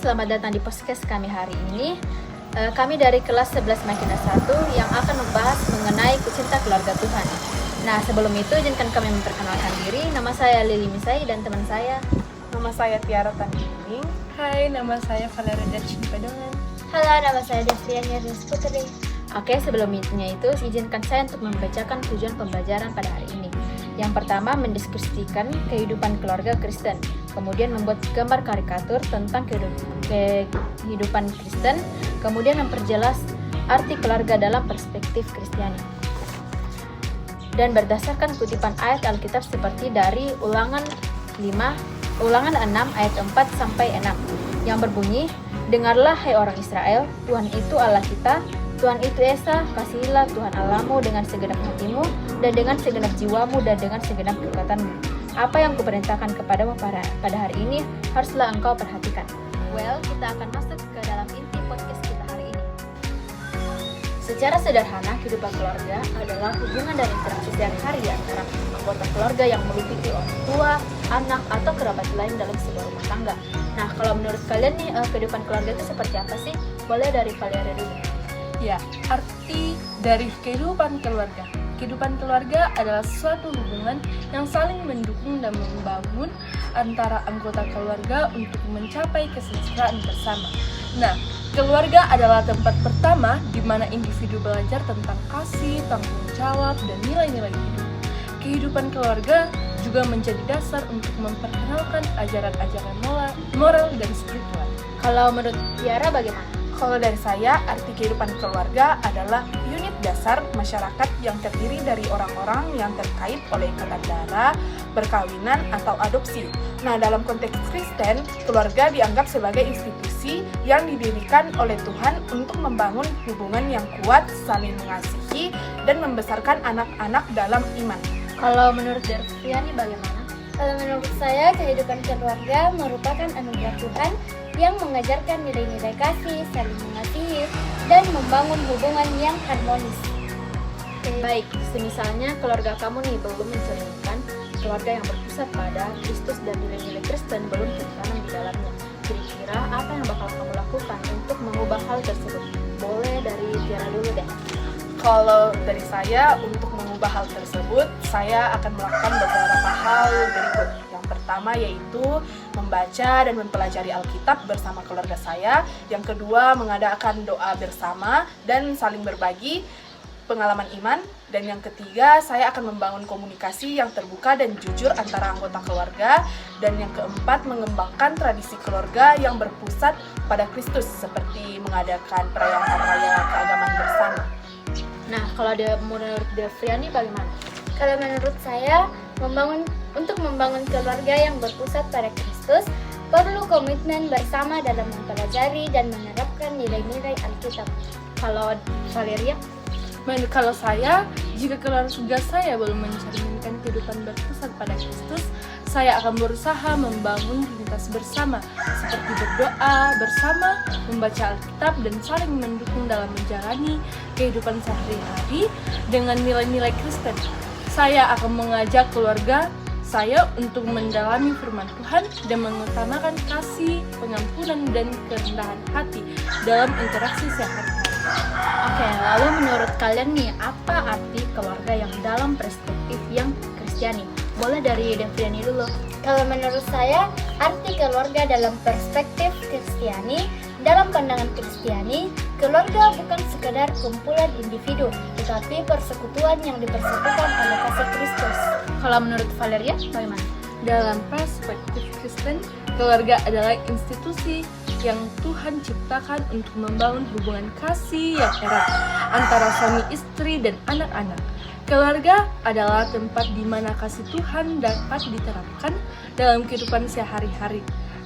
selamat datang di podcast kami hari ini. Kami dari kelas 11 Makina 1 yang akan membahas mengenai kecinta keluarga Tuhan. Nah, sebelum itu izinkan kami memperkenalkan diri. Nama saya Lili Misai dan teman saya. Nama saya Tiara Tandining. Hai, nama saya Valeria Darcin Pedongan. Halo, nama saya Devriani Riz Putri. Oke, sebelumnya itu izinkan saya untuk membacakan tujuan pembelajaran pada hari ini. Yang pertama, mendeskripsikan kehidupan keluarga Kristen. Kemudian membuat gambar karikatur tentang kehidupan Kristen. Kemudian memperjelas arti keluarga dalam perspektif Kristiani. Dan berdasarkan kutipan ayat Alkitab seperti dari Ulangan 6 ayat 4 sampai 6 yang berbunyi, "Dengarlah hai orang Israel, Tuhan itu Allah kita, Tuhan itu Esa, kasihilah Tuhan Allahmu dengan segenap hatimu dan dengan segenap jiwamu dan dengan segenap kekuatanmu. Apa yang kuperintahkan kepadamu pada hari ini haruslah engkau perhatikan." Well, kita akan masuk ke dalam inti podcast kita hari ini. Secara sederhana, kehidupan keluarga adalah hubungan dan interaksi sehari-hari antara anggota keluarga yang meliputi orang tua, anak, atau kerabat lain dalam sebuah rumah tangga. Nah, kalau menurut kalian nih, kehidupan keluarga itu seperti apa sih? Boleh dari Valeria dulu. Ya, arti dari kehidupan keluarga. Kehidupan keluarga adalah suatu hubungan yang saling mendukung dan membangun antara anggota keluarga untuk mencapai kesejahteraan bersama. Nah, keluarga adalah tempat pertama di mana individu belajar tentang kasih, tanggung jawab, dan nilai-nilai hidup. Kehidupan keluarga juga menjadi dasar untuk memperkenalkan ajaran-ajaran moral dan spiritual. Kalau menurut Tiara bagaimana? Kalau dari saya, arti kehidupan keluarga adalah unit dasar masyarakat yang terdiri dari orang-orang yang terkait oleh ikatan darah, perkawinan, atau adopsi. Nah, dalam konteks Kristen, keluarga dianggap sebagai institusi yang didirikan oleh Tuhan untuk membangun hubungan yang kuat, saling mengasihi, dan membesarkan anak-anak dalam iman. Kalau menurut Devriani bagaimana? Kalau menurut saya, kehidupan keluarga merupakan anugerah Tuhan yang mengajarkan nilai-nilai kasih, saling mengasihi, dan membangun hubungan yang harmonis. Baik, semisalnya keluarga kamu nih belum mencerminkan keluarga yang berpusat pada Kristus dan nilai-nilai Kristen belum tertanam di dalamnya. Kira-kira apa yang bakal kamu lakukan untuk mengubah hal tersebut? Boleh dari Tiara dulu deh. Kalau dari saya, untuk mengubah hal tersebut, saya akan melakukan beberapa hal berikut. Yang pertama yaitu membaca dan mempelajari Alkitab bersama keluarga saya. Yang kedua, mengadakan doa bersama dan saling berbagi pengalaman iman. Dan yang ketiga, saya akan membangun komunikasi yang terbuka dan jujur antara anggota keluarga. Dan yang keempat, mengembangkan tradisi keluarga yang berpusat pada Kristus, seperti mengadakan perayaan-perayaan keagamaan bersama. Nah, kalau menurut Devriani bagaimana? Kalau menurut saya, untuk membangun keluarga yang berpusat pada Kristus, perlu komitmen bersama dalam mempelajari dan menerapkan nilai-nilai Alkitab. Kalau Valeria? Kalau saya, jika keluarga saya belum mencerminkan kehidupan berpusat pada Kristus, saya akan berusaha membangun rutinitas bersama, seperti berdoa bersama, membaca Alkitab, dan saling mendukung dalam menjalani kehidupan sehari-hari dengan nilai-nilai Kristen. Saya akan mengajak keluarga saya untuk mendalami firman Tuhan dan mengutamakan kasih, pengampunan, dan kerendahan hati dalam interaksi sehari-hari. Oke, lalu menurut kalian nih, apa arti keluarga yang dalam perspektif yang Kristiani? Boleh dari Devriani dulu. Kalau menurut saya, arti keluarga dalam perspektif Kristiani, dalam pandangan Kristiani, keluarga bukan sekedar kumpulan individu, tetapi persekutuan yang dipersatukan oleh kasih Kristus. Kalau menurut Valeria bagaimana? Dalam perspektif Kristen, keluarga adalah institusi yang Tuhan ciptakan untuk membangun hubungan kasih yang erat antara suami istri dan anak-anak. Keluarga adalah tempat di mana kasih Tuhan dapat diterapkan dalam kehidupan sehari-hari.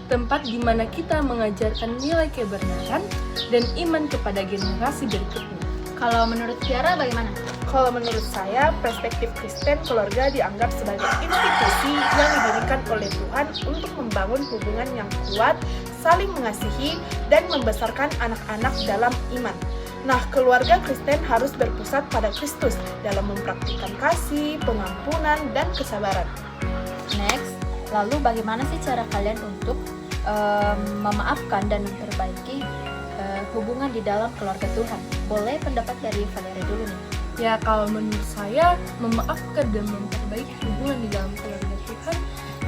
Tempat di mana kita mengajarkan nilai kebenaran dan iman kepada generasi berikutnya. Kalau menurut Tiara bagaimana? Kalau menurut saya, perspektif Kristen keluarga dianggap sebagai institusi yang didirikan oleh Tuhan untuk membangun hubungan yang kuat, saling mengasihi, dan membesarkan anak-anak dalam iman. Nah, keluarga Kristen harus berpusat pada Kristus dalam mempraktikkan kasih, pengampunan, dan kesabaran. Next, lalu bagaimana sih cara kalian untuk memaafkan dan memperbaiki hubungan di dalam keluarga Tuhan. Boleh pendapat dari Valeria dulu nih. Ya, kalau menurut saya, memaafkan dan memperbaiki hubungan di dalam keluarga Tuhan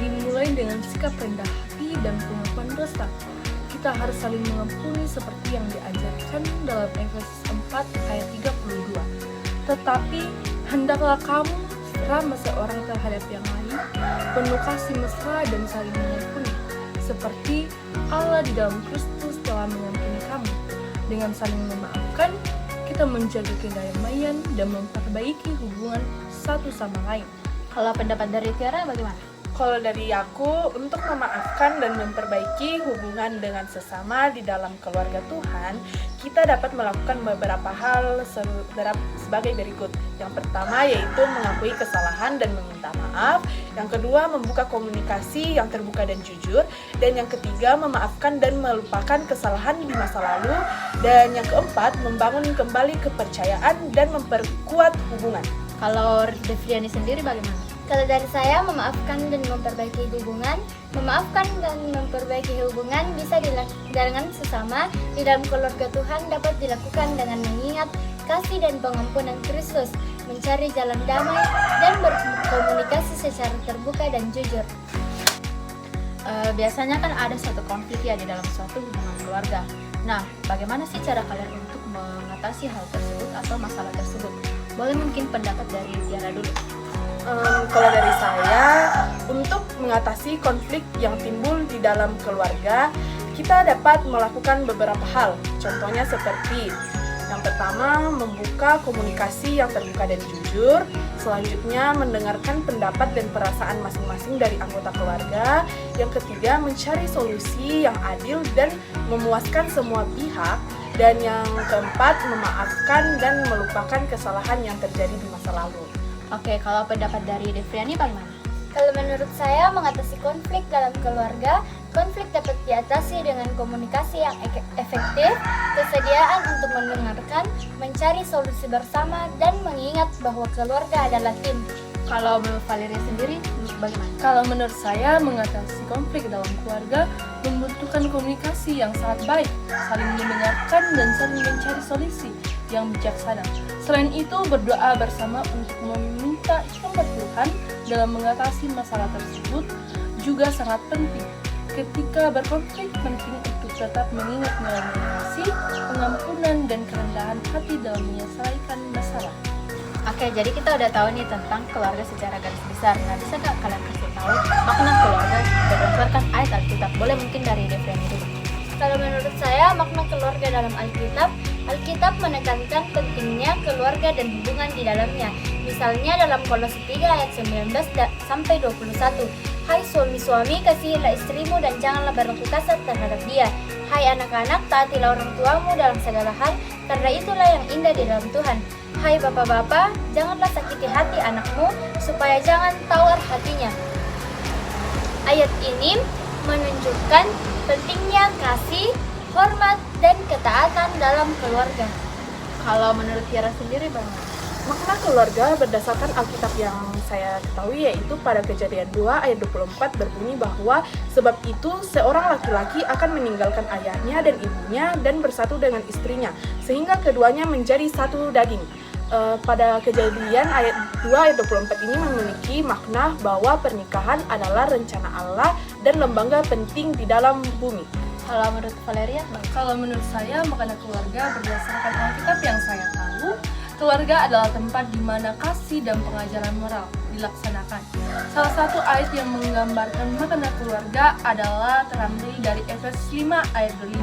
dimulai dengan sikap rendah hati dan pengakuan dosa. Kita harus saling mengampuni seperti yang diajarkan dalam Efesus 4 ayat 32. Tetapi hendaklah kamu ramah seorang terhadap yang lain, penuh kasih mesra dan saling mengampuni, seperti Allah di dalam Kristus telah mengampuni kamu. Dengan saling memaafkan, kita menjaga kedamaian dan memperbaiki hubungan satu sama lain. Kalau pendapat dari Tiara bagaimana? Kalau dari aku, untuk memaafkan dan memperbaiki hubungan dengan sesama di dalam keluarga Tuhan, kita dapat melakukan beberapa hal sebagai berikut. Yang pertama yaitu mengakui kesalahan dan meminta maaf. Yang kedua, membuka komunikasi yang terbuka dan jujur. Dan yang ketiga, memaafkan dan melupakan kesalahan di masa lalu. Dan yang keempat, membangun kembali kepercayaan dan memperkuat hubungan. Kalau Devriani sendiri bagaimana? Kalau dari saya, memaafkan dan memperbaiki hubungan. Memaafkan dan memperbaiki hubungan bisa dilakukan dengan sesama di dalam keluarga Tuhan dapat dilakukan dengan mengingat kasih dan pengampunan Kristus, mencari jalan damai, dan berkomunikasi secara terbuka dan jujur. Biasanya kan ada suatu konflik ya di dalam suatu hubungan keluarga. Nah, bagaimana sih cara kalian untuk mengatasi hal tersebut atau masalah tersebut? Boleh mungkin pendapat dari Tiara dulu. Kalau dari saya, untuk mengatasi konflik yang timbul di dalam keluarga, kita dapat melakukan beberapa hal. Contohnya seperti yang pertama, membuka komunikasi yang terbuka dan jujur. Selanjutnya, mendengarkan pendapat dan perasaan masing-masing dari anggota keluarga. Yang ketiga, mencari solusi yang adil dan memuaskan semua pihak. Dan yang keempat, memaafkan dan melupakan kesalahan yang terjadi di masa lalu. Oke, kalau pendapat dari Devriani bagaimana? Kalau menurut saya, mengatasi konflik dalam keluarga, konflik dapat diatasi dengan komunikasi yang efektif, kesediaan untuk mendengarkan, mencari solusi bersama, dan mengingat bahwa keluarga adalah tim. Kalau menurut Valeria sendiri bagaimana? Kalau menurut saya, mengatasi konflik dalam keluarga membutuhkan komunikasi yang sangat baik, saling mendengarkan dan saling mencari solusi yang bijaksana. Selain itu, berdoa bersama untuk meminta hikmat Tuhan dalam mengatasi masalah tersebut juga sangat penting. Ketika berkonflik, penting untuk tetap mengingat nilai-nilai kasih, pengampunan, dan kerendahan hati dalam menyelesaikan masalah. Oke, jadi kita udah tahu nih tentang keluarga secara garis besar. Nah, bisa nggak kalian kasih tahu makna keluarga berdasarkan ayat Alkitab? Boleh mungkin dari Devriani dulu. Kalau menurut saya, makna keluarga dalam Alkitab menekankan pentingnya keluarga dan hubungan di dalamnya. Misalnya dalam Kolose 3 ayat 19 sampai 21. Hai suami-suami, kasihilah istrimu dan janganlah berlaku kasar terhadap dia. Hai anak-anak, taatilah orang tuamu dalam segala hal, karena itulah yang indah di dalam Tuhan. Hai bapak-bapak, janganlah sakiti hati anakmu, supaya jangan tawar hatinya. Ayat ini menunjukkan pentingnya kasih, hormat, dan ketaatan dalam keluarga. Kalau menurut Tiara sendiri bagaimana? Makna keluarga berdasarkan Alkitab yang saya ketahui yaitu pada Kejadian 2 ayat 24 berbunyi bahwa sebab itu seorang laki-laki akan meninggalkan ayahnya dan ibunya dan bersatu dengan istrinya sehingga keduanya menjadi satu daging. Pada Kejadian ayat 2 ayat 24 ini memiliki makna bahwa pernikahan adalah rencana Allah dan lembaga penting di dalam bumi. Kalau menurut Valeria, Kalau menurut saya, makna keluarga berdasarkan Alkitab yang saya tahu, keluarga adalah tempat di mana kasih dan pengajaran moral dilaksanakan. Salah satu ayat yang menggambarkan makna keluarga adalah terambil dari Efesus 5 ayat 5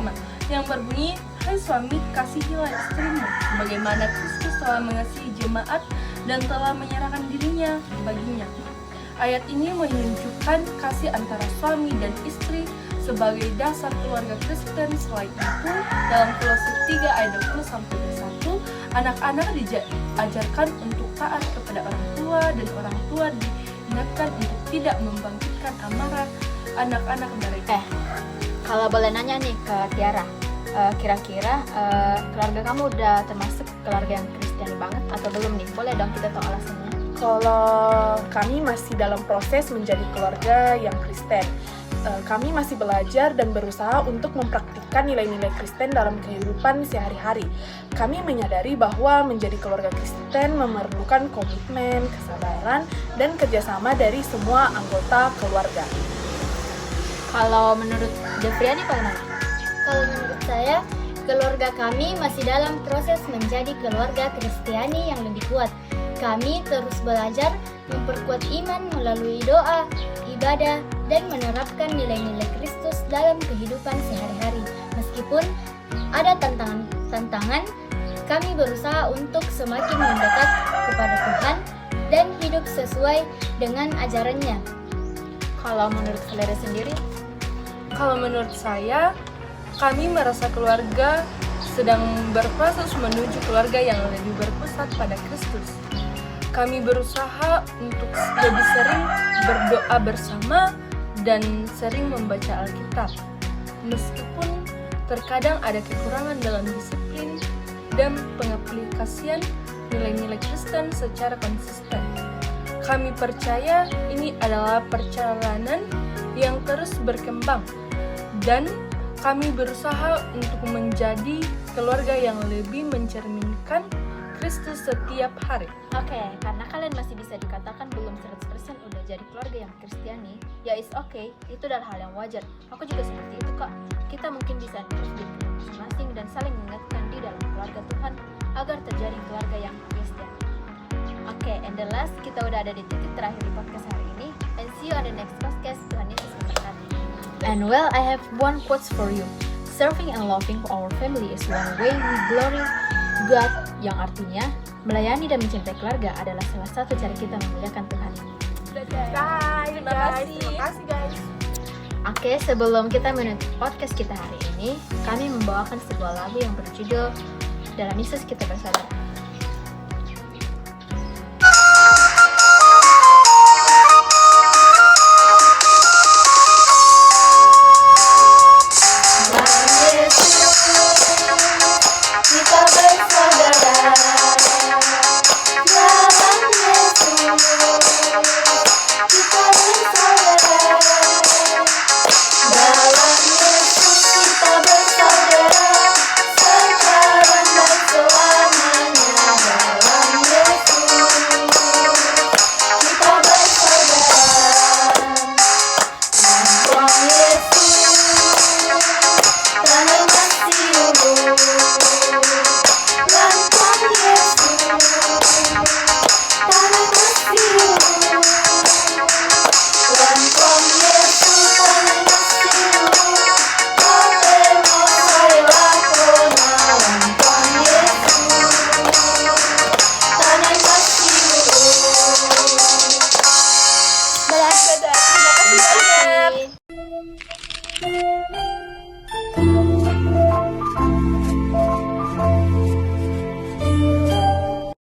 yang berbunyi, hai suami, kasihilah istrimu, sebagaimana Kristus telah mengasihi jemaat dan telah menyerahkan dirinya baginya. Ayat ini menunjukkan kasih antara suami dan istri sebagai dasar keluarga Kristen. Selain itu, dalam Kolose 3 ayat 20-21, anak-anak diajarkan untuk taat kepada orang tua dan orang tua diingatkan untuk tidak membangkitkan amarah anak-anak mereka. kalau boleh nanya nih ke Tiara, kira-kira keluarga kamu udah termasuk keluarga yang Kristen banget atau belum nih? Boleh dong kita tahu alasannya. Kalau kami masih dalam proses menjadi keluarga yang Kristen. kami masih belajar dan berusaha untuk mempraktikkan nilai-nilai Kristen dalam kehidupan sehari-hari. Kami menyadari bahwa menjadi keluarga Kristen memerlukan komitmen, kesabaran, dan kerjasama dari semua anggota keluarga. Kalau menurut Jeffriani bagaimana? Kalau menurut saya, keluarga kami masih dalam proses menjadi keluarga Kristiani yang lebih kuat. Kami terus belajar memperkuat iman melalui doa, ibadah, dan menerapkan nilai-nilai Kristus dalam kehidupan sehari-hari. Meskipun ada tantangan, kami berusaha untuk semakin mendekat kepada Tuhan dan hidup sesuai dengan ajarannya. Kalau menurut Valeria sendiri? Kalau menurut saya, kami merasa keluarga sedang berproses menuju keluarga yang lebih berpusat pada Kristus. Kami berusaha untuk lebih sering berdoa bersama dan sering membaca Alkitab. Meskipun terkadang ada kekurangan dalam disiplin dan pengaplikasian nilai-nilai Kristen secara konsisten. Kami percaya ini adalah perjalanan yang terus berkembang dan kami berusaha untuk menjadi keluarga yang lebih mencerminkan Kristus setiap hari. Oke, karena kalian masih bisa dikatakan belum 100% udah jadi keluarga yang Kristiani, ya is okay, itu adalah hal yang wajar. Aku juga seperti itu kok. Kita mungkin bisa terus bikin masing-masing dan saling mengingatkan di dalam keluarga Tuhan agar terjadi keluarga yang Kristiani. Oke, and the last, kita udah ada di titik terakhir di podcast hari ini. And see you on the next podcast. Tuhan Yesus memberkati. And well, I have one quote for you. Serving and loving our family is one way we glory God, yang artinya melayani dan mencintai keluarga adalah salah satu cara kita memuliakan Tuhan. Terima kasih guys. Oke, sebelum kita menutup podcast kita hari ini, kami membawakan sebuah lagu yang berjudul Dalam Yesus Kita Bersaudara.